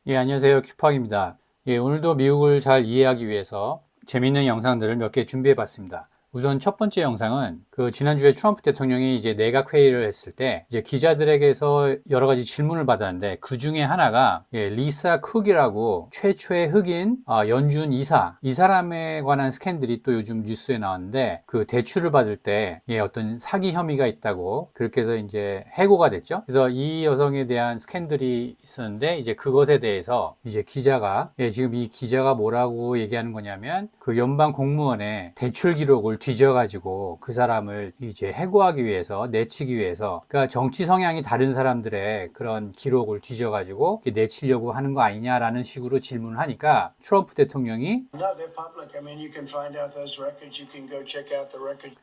예, 안녕하세요. 큐팍입니다. 예, 오늘도 미국을 잘 이해하기 위해서 재미있는 영상들을 몇 개 준비해 봤습니다. 우선 첫 번째 영상은 지난주에 트럼프 대통령이 이제 내각 회의를 했을 때 이제 기자들에게서 여러 가지 질문을 받았는데 그 중에 하나가 리사 쿡이라고 최초의 흑인 연준 이사 이 사람에 관한 스캔들이 또 요즘 뉴스에 나왔는데 그 대출을 받을 때 어떤 사기 혐의가 있다고 그렇게 해서 이제 해고가 됐죠. 그래서 이 여성에 대한 스캔들이 있었는데 이제 그것에 대해서 이제 기자가 지금 이 기자가 뭐라고 얘기하는 거냐면 그 연방 공무원의 대출 기록을 뒤져가지고 그 사람을 이제 해고하기 위해서 내치기 위해서 그러니까 정치 성향이 다른 사람들의 그런 기록을 뒤져가지고 내치려고 하는 거 아니냐라는 식으로 질문을 하니까 트럼프 대통령이 No, they're public. I mean, you can find out those records. You can go check out the records.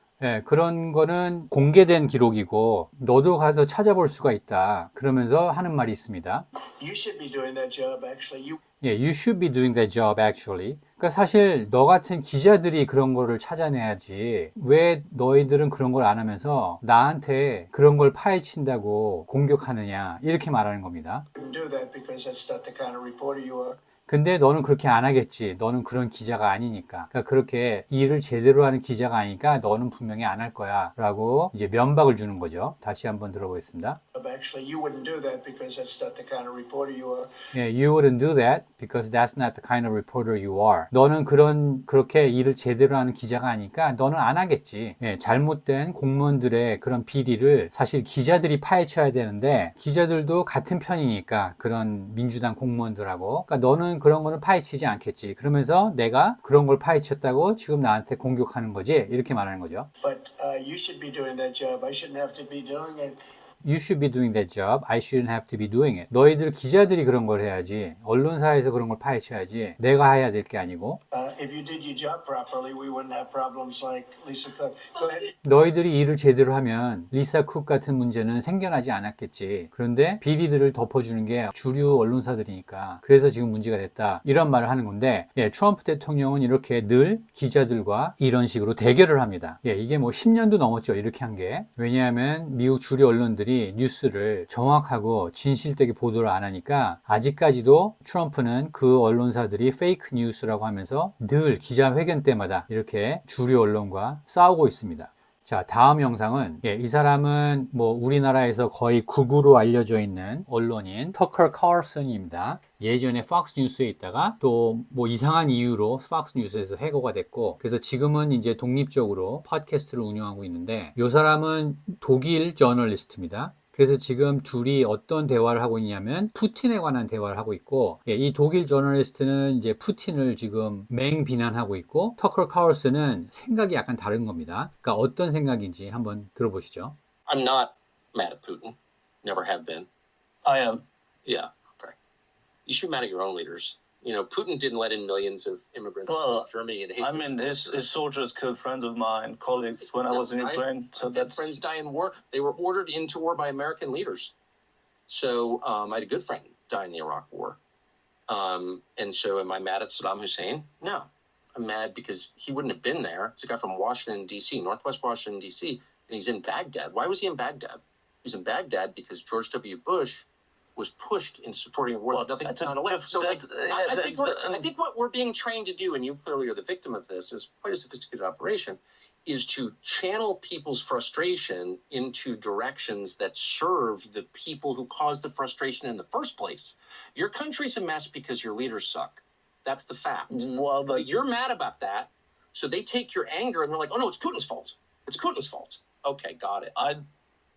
그런 거는 공개된 기록이고 너도 가서 찾아볼 수가 있다. 그러면서 하는 말이 있습니다. You should be doing that job, actually. You should be doing that job actually. 그러니까 사실 너 같은 기자들이 그런 거를 찾아내야지. 왜 너희들은 그런 걸 안 하면서 나한테 그런 걸 파헤친다고 공격하느냐. 이렇게 말하는 겁니다. wouldn't do that because that's not the kind of reporter you are. 근데 너는 그렇게 안 하겠지. 너는 그런 기자가 아니니까. 그러니까 그렇게 일을 제대로 하는 기자가 아니니까 너는 분명히 안 할 거야. 라고 이제 면박을 주는 거죠. 다시 한번 들어보겠습니다. Actually, you wouldn't do that because that's not the kind of reporter you are. You wouldn't do that because that's not the kind of reporter you are. 너는 그렇게 일을 제대로 하는 기자가 아니니까 너는 안 하겠지. 잘못된 공무원들의 그런 비리를 사실 기자들이 파헤쳐야 되는데 기자들도 같은 편이니까 그런 민주당 공무원들하고 그러니까 너는 그런 거는 파헤치지 않겠지. 그러면서 내가 그런 걸 파헤쳤다고 지금 나한테 공격하는 거지. 이렇게 말하는 거죠. But you should be doing that job. I shouldn't have to be doing it. You should be doing that job. I shouldn't have to be doing it. 너희들 기자들이 그런 걸 해야지. 언론사에서 그런 걸 파헤쳐야지. 내가 해야 될 게 아니고. If you did your job properly, we wouldn't have problems like Lisa Cook. Go ahead. 너희들이 일을 제대로 하면 리사 쿡 같은 문제는 생겨나지 않았겠지. 그런데 비리들을 덮어주는 게 주류 언론사들이니까. 그래서 지금 문제가 됐다. 이런 말을 하는 건데 트럼프 대통령은 이렇게 늘 기자들과 이런 식으로 대결을 합니다. 이게 뭐 10년도 넘었죠. 이렇게 한 게. 왜냐하면 미국 주류 언론들이 뉴스를 정확하고 진실되게 보도를 안 하니까 아직까지도 트럼프는 그 언론사들이 페이크 뉴스라고 하면서 늘 기자회견 때마다 이렇게 주류 언론과 싸우고 있습니다. 자, 다음 영상은 이 사람은 뭐 우리나라에서 거의 극우로 알려져 있는 언론인 터커 칼슨입니다. 예전에 폭스 뉴스에 있다가 또 뭐 이상한 이유로 폭스 뉴스에서 해고가 됐고 그래서 지금은 이제 독립적으로 팟캐스트를 운영하고 있는데 이 사람은 독일 저널리스트입니다. 그래서 지금 둘이 어떤 대화를 하고 있냐면 푸틴에 관한 대화를 하고 있고 이 독일 저널리스트는 이제 푸틴을 지금 맹비난하고 있고 터커 칼슨은 생각이 약간 다른 겁니다. 그러니까 어떤 생각인지 한번 들어보시죠. I'm not mad at Putin. Never have been. I am. Yeah, okay. You should be mad at your own leaders. You know, Putin didn't let in millions of immigrants Well, from Germany and hate. I mean, his soldiers killed friends of mine, colleagues when I was in Ukraine. So I've had that's friends die in war. They were ordered into war by American leaders. So I had a good friend die in the Iraq War. And so am I mad at Saddam Hussein? No. I'm mad because he wouldn't have been there. It's a guy from Washington, D.C., Northwest Washington, D.C., and he's in Baghdad. Why was he in Baghdad? He was in Baghdad because George W. Bush was pushed in supporting a war that nothing that's a on a left. So like, I think what we're being trained to do, and you clearly are the victim of this, is quite a sophisticated operation, is to channel people's frustration into directions that serve the people who caused the frustration in the first place. Your country's a mess because your leaders suck. That's the fact. well, But you're mad about that, so they take your anger and they're like, "Oh no, it's Putin's fault. It's Putin's fault." Okay, got it. I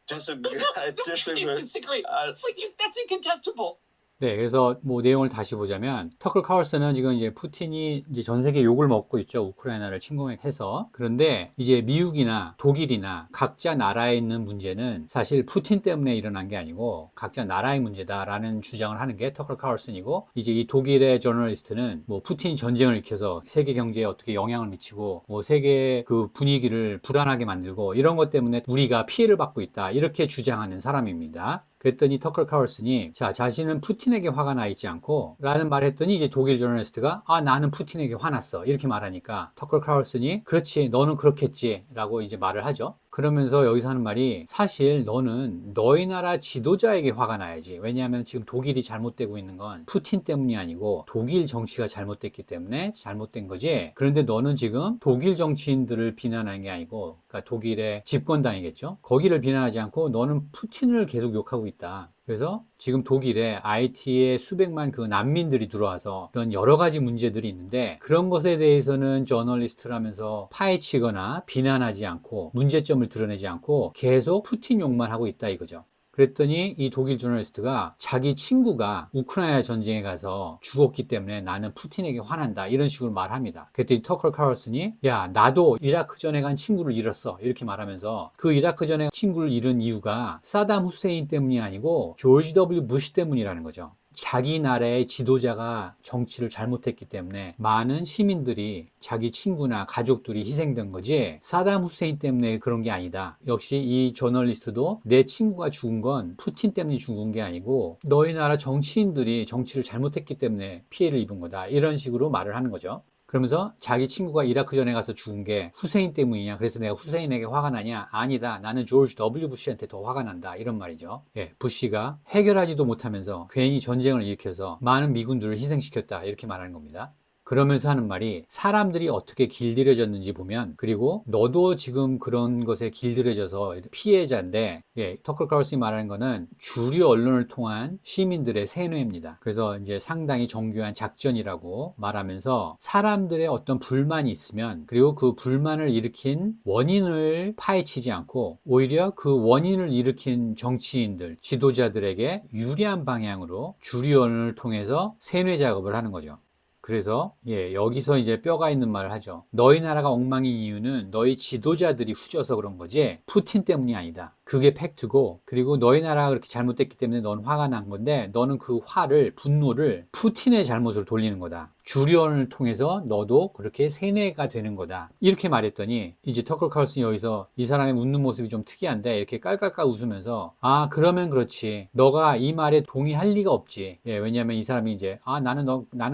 disagree. I disagree. You disagree. It's like that's incontestable. 네, 그래서 뭐 내용을 다시 보자면 터커 칼슨은 지금 이제 푸틴이 이제 전 세계 욕을 먹고 있죠. 우크라이나를 침공해서. 그런데 이제 미국이나 독일이나 각자 나라에 있는 문제는 사실 푸틴 때문에 일어난 게 아니고 각자 나라의 문제다라는 주장을 하는 게 터커 칼슨이고 이제 이 독일의 저널리스트는 뭐 푸틴이 전쟁을 일으켜서 세계 경제에 어떻게 영향을 미치고 뭐 세계 그 분위기를 불안하게 만들고 이런 것 때문에 우리가 피해를 받고 있다. 이렇게 주장하는 사람입니다. 그랬더니 터커 칼슨이 자신은 푸틴에게 화가 나 있지 않고 라는 말을 했더니 이제 독일 저널리스트가 나는 푸틴에게 화났어 이렇게 말하니까 터커 칼슨이 그렇지 너는 그렇겠지 라고 이제 말을 하죠. 그러면서 여기서 하는 말이 사실 너는 너희 나라 지도자에게 화가 나야지. 왜냐하면 지금 독일이 잘못되고 있는 건 푸틴 때문이 아니고 독일 정치가 잘못됐기 때문에 잘못된 거지. 그런데 너는 지금 독일 정치인들을 비난하는 게 아니고, 그러니까 독일의 집권당이겠죠. 거기를 비난하지 않고 너는 푸틴을 계속 욕하고 있다. 그래서 지금 독일에 IT에 수백만 그 난민들이 들어와서 그런 여러 가지 문제들이 있는데 그런 것에 대해서는 저널리스트라면서 파헤치거나 비난하지 않고 문제점을 드러내지 않고 계속 푸틴 욕만 하고 있다 이거죠. 그랬더니 이 독일 저널리스트가 자기 친구가 우크라이나 전쟁에 가서 죽었기 때문에 나는 푸틴에게 화난다 이런 식으로 말합니다. 그랬더니 터커 칼슨이 야 나도 이라크전에 간 친구를 잃었어 이렇게 말하면서 그 이라크전에 친구를 잃은 이유가 사담 후세인 때문이 아니고 조지 W 부시 때문이라는 거죠. 자기 나라의 지도자가 정치를 잘못했기 때문에 많은 시민들이 자기 친구나 가족들이 희생된 거지 사담 후세인 때문에 그런 게 아니다. 역시 이 저널리스트도 내 친구가 죽은 건 푸틴 때문에 죽은 게 아니고 너희 나라 정치인들이 정치를 잘못했기 때문에 피해를 입은 거다. 이런 식으로 말을 하는 거죠. 그러면서 자기 친구가 이라크전에 가서 죽은 게 후세인 때문이냐 그래서 내가 후세인에게 화가 나냐 아니다 나는 조지 W 부시한테 더 화가 난다 이런 말이죠. 예, 부시가 해결하지도 못하면서 괜히 전쟁을 일으켜서 많은 미군들을 희생시켰다 이렇게 말하는 겁니다. 그러면서 하는 말이 사람들이 어떻게 길들여졌는지 보면 그리고 너도 지금 그런 것에 길들여져서 피해자인데 예, 터커 칼슨이 말하는 거는 주류 언론을 통한 시민들의 세뇌입니다. 그래서 이제 상당히 정교한 작전이라고 말하면서 사람들의 어떤 불만이 있으면 그리고 그 불만을 일으킨 원인을 파헤치지 않고 오히려 그 원인을 일으킨 정치인들, 지도자들에게 유리한 방향으로 주류 언론을 통해서 세뇌 작업을 하는 거죠. 그래서 예, 여기서 이제 뼈가 있는 말을 하죠. 너희 나라가 엉망인 이유는 너희 지도자들이 후져서 그런 거지 푸틴 때문이 아니다. 그게 팩트고 그리고 너희 나라가 그렇게 잘못됐기 때문에 넌 화가 난 건데 너는 그 화를 분노를 푸틴의 잘못으로 돌리는 거다. 주련을 통해서 너도 그렇게 세뇌가 되는 거다. 이렇게 말했더니 이제 터커 칼슨이 여기서 이 사람의 웃는 모습이 좀 특이한데 이렇게 깔깔깔 웃으면서 아 그러면 그렇지. 너가 이 말에 동의할 리가 없지. 예, 왜냐하면 이 사람이 이제 아 나는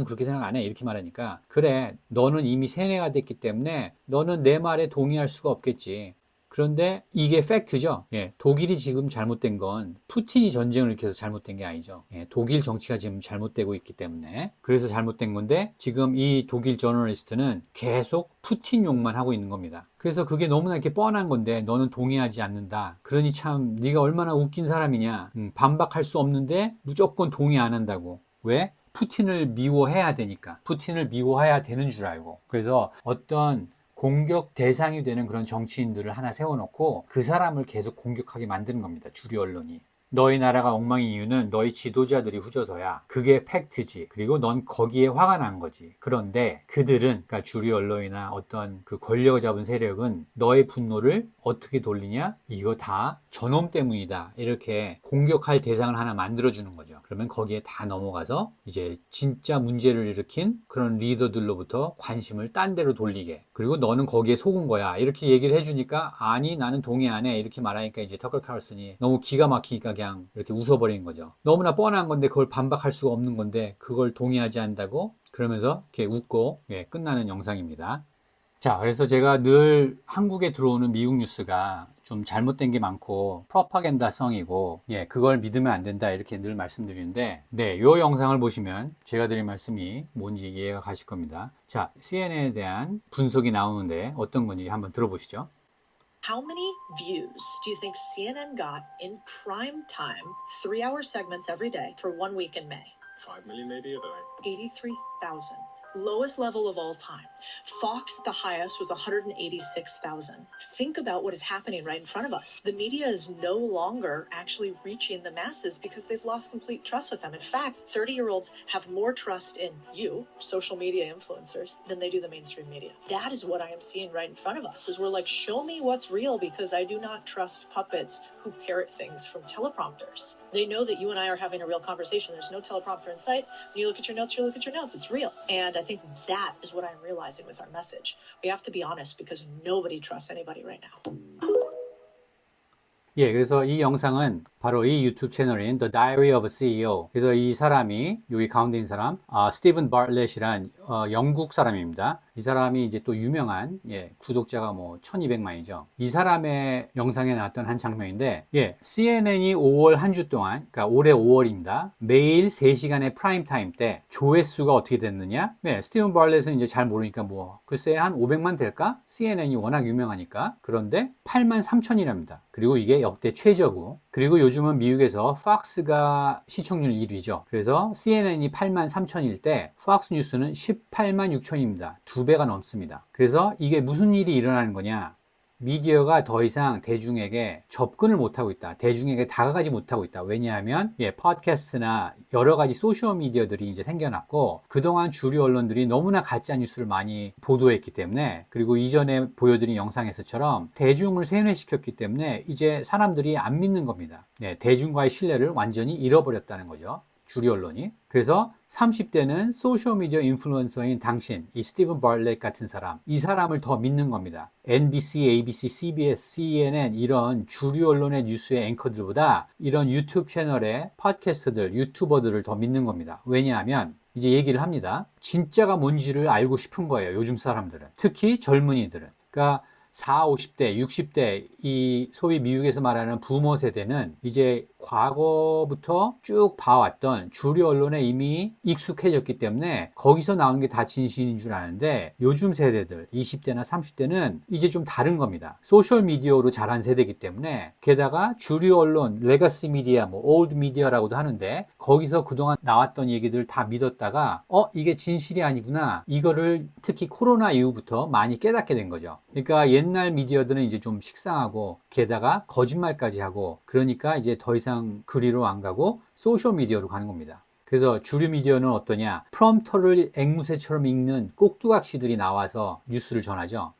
그렇게 생각 안 해. 이렇게 말하니까 그래 너는 이미 세뇌가 됐기 때문에 너는 내 말에 동의할 수가 없겠지. 그런데 이게 팩트죠. 예, 독일이 지금 잘못된 건 푸틴이 전쟁을 일으켜서 잘못된 게 아니죠. 예, 독일 정치가 지금 잘못되고 있기 때문에 그래서 잘못된 건데 지금 이 독일 저널리스트는 계속 푸틴 욕만 하고 있는 겁니다. 그래서 그게 너무나 이렇게 뻔한 건데 너는 동의하지 않는다. 그러니 참 네가 얼마나 웃긴 사람이냐. 반박할 수 없는데 무조건 동의 안 한다고. 왜? 푸틴을 미워해야 되니까. 푸틴을 미워해야 되는 줄 알고. 그래서 어떤 공격 대상이 되는 그런 정치인들을 하나 세워놓고 그 사람을 계속 공격하게 만드는 겁니다. 주류 언론이. 너희 나라가 엉망인 이유는 너희 지도자들이 후져서야. 그게 팩트지. 그리고 넌 거기에 화가 난 거지. 그런데 그들은, 그러니까 주류 언론이나 어떤 그 권력을 잡은 세력은 너의 분노를 어떻게 돌리냐? 이거 다 저놈 때문이다. 이렇게 공격할 대상을 하나 만들어주는 거죠. 그러면 거기에 다 넘어가서 이제 진짜 문제를 일으킨 그런 리더들로부터 관심을 딴 데로 돌리게. 그리고 너는 거기에 속은 거야. 이렇게 얘기를 해주니까 아니 나는 동의 안 해. 이렇게 말하니까 이제 터커 칼슨이 너무 기가 막히니까 그냥 이렇게 웃어버리는 거죠. 너무나 뻔한 건데 그걸 반박할 수가 없는 건데 그걸 동의하지 않는다고 그러면서 이렇게 웃고 예, 끝나는 영상입니다. 자, 그래서 제가 늘 한국에 들어오는 미국 뉴스가 좀 잘못된 게 많고 프로파간다성이고 예, 그걸 믿으면 안 된다 이렇게 늘 말씀드리는데 네, 이 영상을 보시면 제가 드린 말씀이 뭔지 이해가 가실 겁니다. 자, CNN에 대한 분석이 나오는데 어떤 건지 한번 들어보시죠. How many views do you think CNN got in prime time, 3-hour segments every day for 1 week in May? 5 million maybe a day. 83,000. Lowest level of all time. Fox at the highest was 186,000. Think about what is happening right in front of us. The media is no longer actually reaching the masses because they've lost complete trust with them. In fact, 30-year-olds have more trust in you, social media influencers, than they do the mainstream media. That is what I am seeing right in front of us, is we're like, show me what's real because I do not trust puppets who parrot things from teleprompters. They know that you and I are having a real conversation. There's no teleprompter in sight. When you look at your notes, you look at your notes. It's real. And I think that is what I'm realizing with our message. We have to be honest because nobody trusts anybody right now. 예, 그래서 이 영상은 바로 이 유튜브 채널인 The Diary of a CEO. 그래서 이 사람이 여기 가운데 있는 사람, 스티븐 바틀렛이란 영국 사람입니다. 이 사람이 이제 또 유명한 구독자가 뭐 1200만이죠. 이 사람의 영상에 나왔던 한 장면인데 CNN이 5월 한 주 동안, 그러니까 올해 5월입니다. 매일 3시간의 프라임 타임 때 조회수가 어떻게 됐느냐? 스티븐 바틀렛은 이제 잘 모르니까 뭐 글쎄 한 500만 될까? CNN이 워낙 유명하니까. 그런데 8만 3천이랍니다. 그리고 이게 역대 최저고, 그리고 요즘은 미국에서 팍스가 시청률 1위죠. 그래서 CNN이 8만 3천일 때 팍스 뉴스는 18만 6천입니다. 2배가 넘습니다. 그래서 이게 무슨 일이 일어나는 거냐? 미디어가 더 이상 대중에게 접근을 못하고 있다. 대중에게 다가가지 못하고 있다. 왜냐하면 팟캐스트나 여러 가지 소셜 미디어들이 이제 생겨났고, 그동안 주류 언론들이 너무나 가짜 뉴스를 많이 보도했기 때문에, 그리고 이전에 보여드린 영상에서처럼 대중을 세뇌시켰기 때문에 이제 사람들이 안 믿는 겁니다. 대중과의 신뢰를 완전히 잃어버렸다는 거죠. 주류 언론이. 그래서 30대는 소셜미디어 인플루언서인 당신, 이 스티븐 바틀렛 같은 사람, 이 사람을 더 믿는 겁니다. NBC, ABC, CBS, CNN 이런 주류 언론의 뉴스의 앵커들보다 이런 유튜브 채널의 팟캐스트들, 유튜버들을 더 믿는 겁니다. 왜냐하면 이제 얘기를 합니다. 진짜가 뭔지를 알고 싶은 거예요. 요즘 사람들은. 특히 젊은이들은. 그러니까 40, 50대, 60대 이 소위 미국에서 말하는 부모 세대는 이제 과거부터 쭉 봐왔던 주류 언론에 이미 익숙해졌기 때문에 거기서 나오는 게 다 진실인 줄 아는데, 요즘 세대들 20대나 30대는 이제 좀 다른 겁니다. 소셜 미디어로 자란 세대이기 때문에, 게다가 주류 언론, 레거시 미디어, 뭐 올드 미디어라고도 하는데 거기서 그동안 나왔던 얘기들 다 믿었다가 이게 진실이 아니구나, 이거를 특히 코로나 이후부터 많이 깨닫게 된 거죠. 그러니까 옛날 미디어들은 이제 좀 식상하고 게다가 거짓말까지 하고, 그러니까 이제 더 이상 그리로 안 가고 소셜 미디어로 가는 겁니다. 그래서 주류 미디어는 어떠냐? 프롬프터를 앵무새처럼 읽는 꼭두각시들이 나와서 뉴스를 전하죠.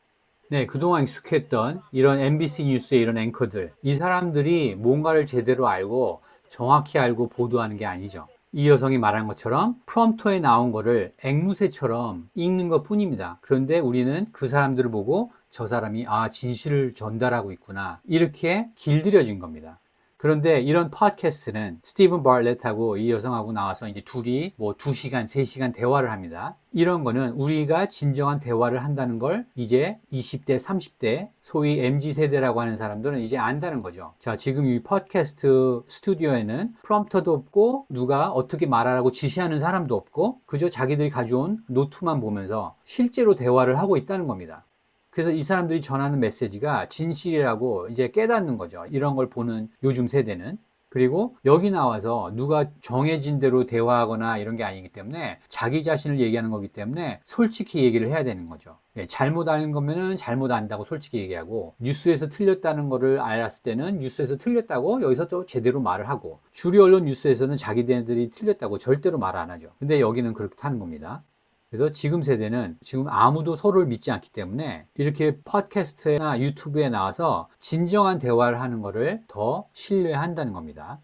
그동안 익숙했던 이런 MBC 뉴스의 이런 앵커들, 이 사람들이 뭔가를 제대로 알고 정확히 알고 보도하는 게 아니죠. 이 여성이 말한 것처럼 프롬프터에 나온 거를 앵무새처럼 읽는 것 뿐입니다. 그런데 우리는 그 사람들을 보고 저 사람이 진실을 전달하고 있구나, 이렇게 길들여진 겁니다. 그런데 이런 팟캐스트는 스티븐 바틀렛하고 이 여성하고 나와서 이제 둘이 뭐 2시간, 3시간 대화를 합니다. 이런 거는 우리가 진정한 대화를 한다는 걸 이제 20대, 30대, 소위 MZ세대라고 하는 사람들은 이제 안다는 거죠. 자, 지금 이 팟캐스트 스튜디오에는 프롬프터도 없고 누가 어떻게 말하라고 지시하는 사람도 없고 그저 자기들이 가져온 노트만 보면서 실제로 대화를 하고 있다는 겁니다. 그래서 이 사람들이 전하는 메시지가 진실이라고 이제 깨닫는 거죠. 이런 걸 보는 요즘 세대는. 그리고 여기 나와서 누가 정해진 대로 대화하거나 이런 게 아니기 때문에 자기 자신을 얘기하는 거기 때문에 솔직히 얘기를 해야 되는 거죠. 잘못 아는 거면은 잘못 안다고 솔직히 얘기하고, 뉴스에서 틀렸다는 거를 알았을 때는 뉴스에서 틀렸다고 여기서 또 제대로 말을 하고, 주류 언론 뉴스에서는 자기들이 틀렸다고 절대로 말 안 하죠. 근데 여기는 그렇게 하는 겁니다. 그래서 지금 세대는 지금 아무도 서로를 믿지 않기 때문에 이렇게 팟캐스트나 유튜브에 나와서 진정한 대화를 하는 거를 더 신뢰한다는 겁니다.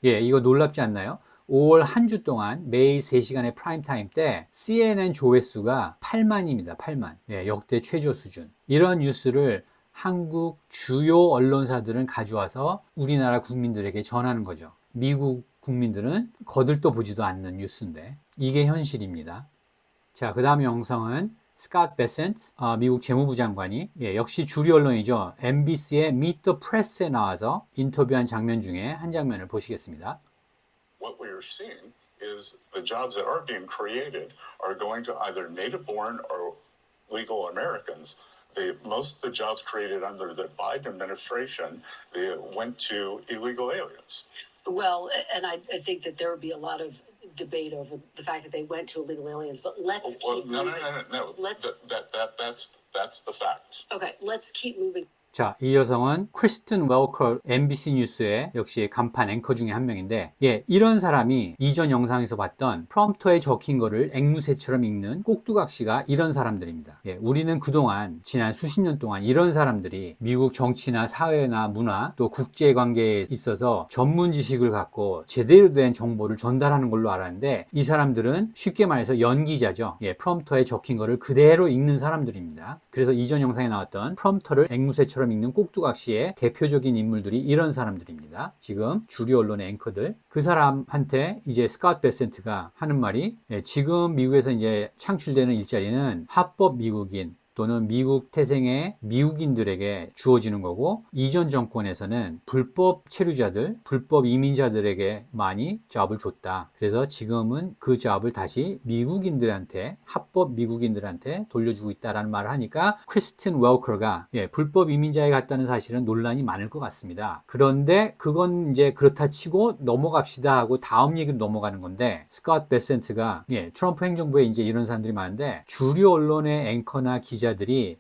이거 놀랍지 않나요? 5월 한 주 동안 매일 3시간의 프라임 타임 때 CNN 조회수가 8만입니다. 8만. 역대 최저 수준. 이런 뉴스를 한국 주요 언론사들은 가져와서 우리나라 국민들에게 전하는 거죠. 미국 국민들은 거들떠 보지도 않는 뉴스인데 이게 현실입니다. 자, 그 다음 영상은 스캇 베센트, 미국 재무부 장관이 역시 주류 언론이죠. MBC의 Meet the Press에 나와서 인터뷰한 장면 중에 한 장면을 보시겠습니다. What we are seeing is the jobs that are being created are going to either native-born or legal Americans. Most of the jobs created under the Biden administration went to illegal aliens. Well, and I think that there would be a lot of debate over the fact that they went to illegal aliens, but let's keep No. moving. That's the fact. Okay, let's keep moving. 자, 이 여성은 크리스틴 웰커 MBC 뉴스의 역시 간판 앵커 중에 한 명인데, 이런 사람이 이전 영상에서 봤던 프롬프터에 적힌 거를 앵무새처럼 읽는 꼭두각시가 이런 사람들입니다. 우리는 그동안 지난 수십 년 동안 이런 사람들이 미국 정치나 사회나 문화 또 국제관계에 있어서 전문 지식을 갖고 제대로 된 정보를 전달하는 걸로 알았는데, 이 사람들은 쉽게 말해서 연기자죠. 프롬프터에 적힌 거를 그대로 읽는 사람들입니다. 그래서 이전 영상에 나왔던 프롬프터를 앵무새처럼 앵커처럼 읽는 꼭두각시의 대표적인 인물들이 이런 사람들입니다. 지금 주류 언론의 앵커들. 그 사람한테 이제 스캇 베센트가 하는 말이 지금 미국에서 이제 창출되는 일자리는 합법 미국인 또는 미국 태생의 미국인들에게 주어지는 거고, 이전 정권에서는 불법 체류자들, 불법 이민자들에게 많이 잡을 줬다. 그래서 지금은 그 잡을 다시 미국인들한테, 합법 미국인들한테 돌려주고 있다라는 말을 하니까 크리스틴 웰커가 불법 이민자에 갔다는 사실은 논란이 많을 것 같습니다. 그런데 그건 이제 그렇다 치고 넘어갑시다 하고 다음 얘기로 넘어가는 건데, 스캇 베센트가 트럼프 행정부에 이제 이런 사람들이 많은데 주류 언론의 앵커나 기자들이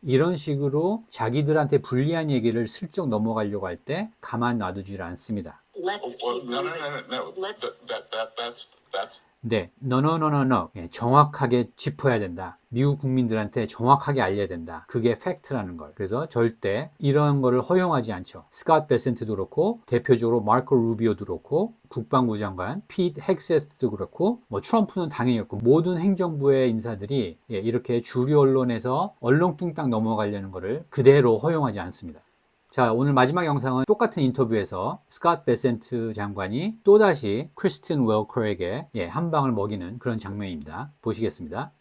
이런 식으로 자기들한테 불리한 얘기를 슬쩍 넘어가려고 할 때 가만 놔두질 않습니다. Let's Well, keep no, no, moving. no, no, no. Let's- That's 네, no. 정확하게 짚어야 된다. 미국 국민들한테 정확하게 알려야 된다. 그게 팩트라는 걸. 그래서 절대 이런 거를 허용하지 않죠. 스캇 베센트도 그렇고, 대표적으로 마르코 루비오도 그렇고, 국방부 장관 핏 헥세트도 그렇고, 뭐 트럼프는 당연히 그렇고, 모든 행정부의 인사들이 이렇게 주류 언론에서 얼렁뚱땅 넘어가려는 거를 그대로 허용하지 않습니다. 자, 오늘 마지막 영상은 똑같은 인터뷰에서 스캇 베센트 장관이 또다시 크리스틴 웰커에게 한 방을 먹이는 그런 장면입니다. 보시겠습니다.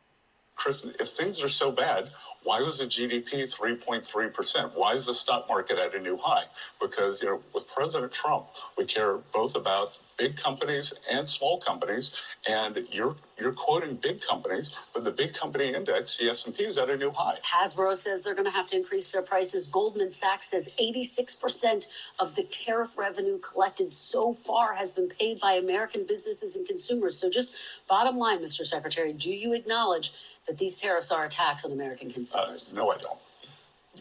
Chris, if things are so bad, why was the GDP 3.3%? Why is the stock market at a new high? Because, with President Trump, we care both about big companies and small companies, and you're quoting big companies, but the big company index, the S&P, is at a new high. Hasbro says they're going to have to increase their prices. Goldman Sachs says 86% of the tariff revenue collected so far has been paid by American businesses and consumers. So just bottom line, Mr. Secretary, do you acknowledge that these tariffs are a tax on American consumers? No, I don't.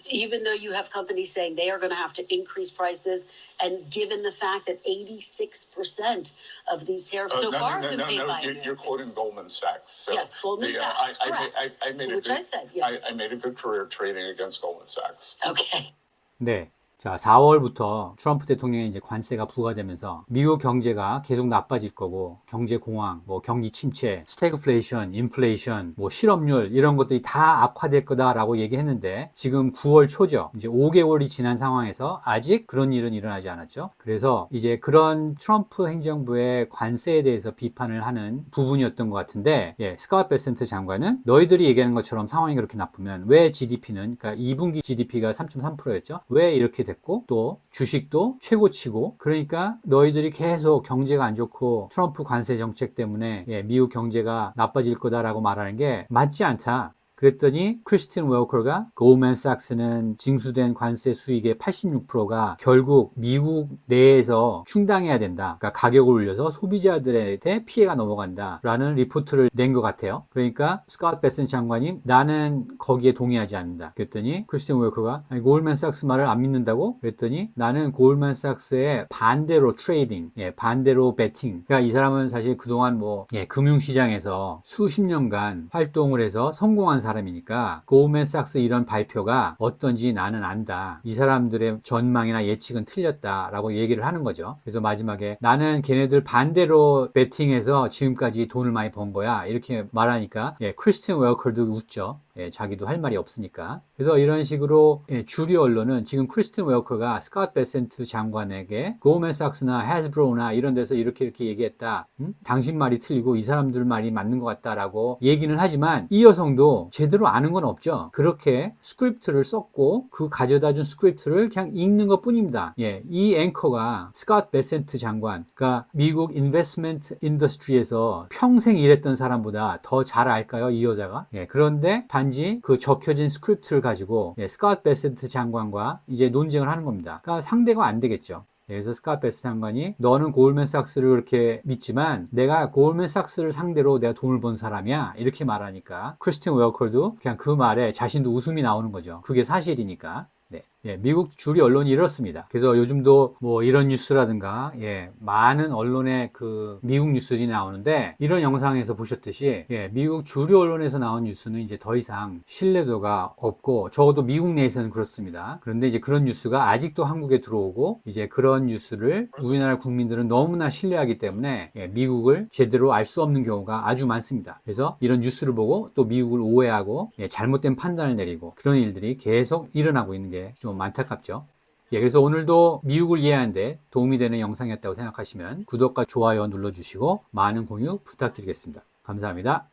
Even though you have companies saying they are going to have to increase prices, and given the fact that 86% of these tariffs so far have been paid by Americans. You're quoting Goldman Sachs. So Yes, Goldman Sachs, correct. I made a Which good, I said, yeah. I made a good career trading against Goldman Sachs. Okay. 네. 자, 4월부터 트럼프 대통령의 이제 관세가 부과되면서 미국 경제가 계속 나빠질 거고, 경제 공황, 뭐 경기 침체, 스태그플레이션, 인플레이션, 뭐 실업률 이런 것들이 다 악화될 거다라고 얘기했는데, 지금 9월 초죠. 이제 5개월이 지난 상황에서 아직 그런 일은 일어나지 않았죠. 그래서 이제 그런 트럼프 행정부의 관세에 대해서 비판을 하는 부분이었던 것 같은데, 스캇 베센트 장관은 너희들이 얘기하는 것처럼 상황이 그렇게 나쁘면 왜 GDP는, 그러니까 2분기 GDP가 3.3%였죠. 왜 이렇게 됐고, 또 주식도 최고치고, 그러니까 너희들이 계속 경제가 안 좋고 트럼프 관세 정책 때문에 미국 경제가 나빠질 거다라고 말하는 게 맞지 않다. 그랬더니 크리스틴 웰커가 골드만삭스는 징수된 관세 수익의 86%가 결국 미국 내에서 충당해야 된다. 그러니까 가격을 올려서 소비자들한테 피해가 넘어간다 라는 리포트를 낸 것 같아요. 그러니까 스캇 베센트 장관이 나는 거기에 동의하지 않는다. 그랬더니 크리스틴 웰커가 골드만삭스 말을 안 믿는다고? 그랬더니 나는 골드만삭스의 반대로 트레이딩, 반대로 베팅. 그러니까 이 사람은 사실 그동안 금융시장에서 수십 년간 활동을 해서 성공한 사람이니까 골드만삭스 이런 발표가 어떤지 나는 안다. 이 사람들의 전망이나 예측은 틀렸다라고 얘기를 하는 거죠. 그래서 마지막에 나는 걔네들 반대로 베팅해서 지금까지 돈을 많이 번 거야. 이렇게 말하니까 크리스틴 웰커도 웃죠. 자기도 할 말이 없으니까. 그래서 이런 식으로 주류 언론은 지금 크리스틴 웰커가 스캇 베센트 장관에게 골드만삭스나 해스브로나 이런 데서 이렇게 얘기했다. 당신 말이 틀리고 이 사람들 말이 맞는 것 같다라고 얘기는 하지만 이 여성도 제대로 아는 건 없죠. 그렇게 스크립트를 썼고 그 가져다 준 스크립트를 그냥 읽는 것 뿐입니다. 이 앵커가 스캇 베센트 장관, 그러니까 미국 인베스트먼트 인더스트리에서 평생 일했던 사람보다 더 잘 알까요? 이 여자가? 그런데 단지 그 적혀진 스크립트를 가지고 스캇 베센트 장관과 이제 논쟁을 하는 겁니다. 그러니까 상대가 안 되겠죠. 그래서 스캇 베센트 장관이 너는 골드만삭스를 그렇게 믿지만 내가 골드만삭스를 상대로 내가 돈을 번 사람이야 이렇게 말하니까 크리스틴 웰커도 그냥 그 말에 자신도 웃음이 나오는 거죠. 그게 사실이니까. 미국 주류 언론이 이렇습니다. 그래서 요즘도 뭐 이런 뉴스라든가 많은 언론의 그 미국 뉴스들이 나오는데, 이런 영상에서 보셨듯이 미국 주류 언론에서 나온 뉴스는 이제 더 이상 신뢰도가 없고, 적어도 미국 내에서는 그렇습니다. 그런데 이제 그런 뉴스가 아직도 한국에 들어오고, 이제 그런 뉴스를 우리나라 국민들은 너무나 신뢰하기 때문에 미국을 제대로 알 수 없는 경우가 아주 많습니다. 그래서 이런 뉴스를 보고 또 미국을 오해하고 잘못된 판단을 내리고, 그런 일들이 계속 일어나고 있는 게 좀 좀 안타깝죠. 예, 그래서 오늘도 미국을 이해하는데 도움이 되는 영상이었다고 생각하시면 구독과 좋아요 눌러주시고 많은 공유 부탁드리겠습니다. 감사합니다.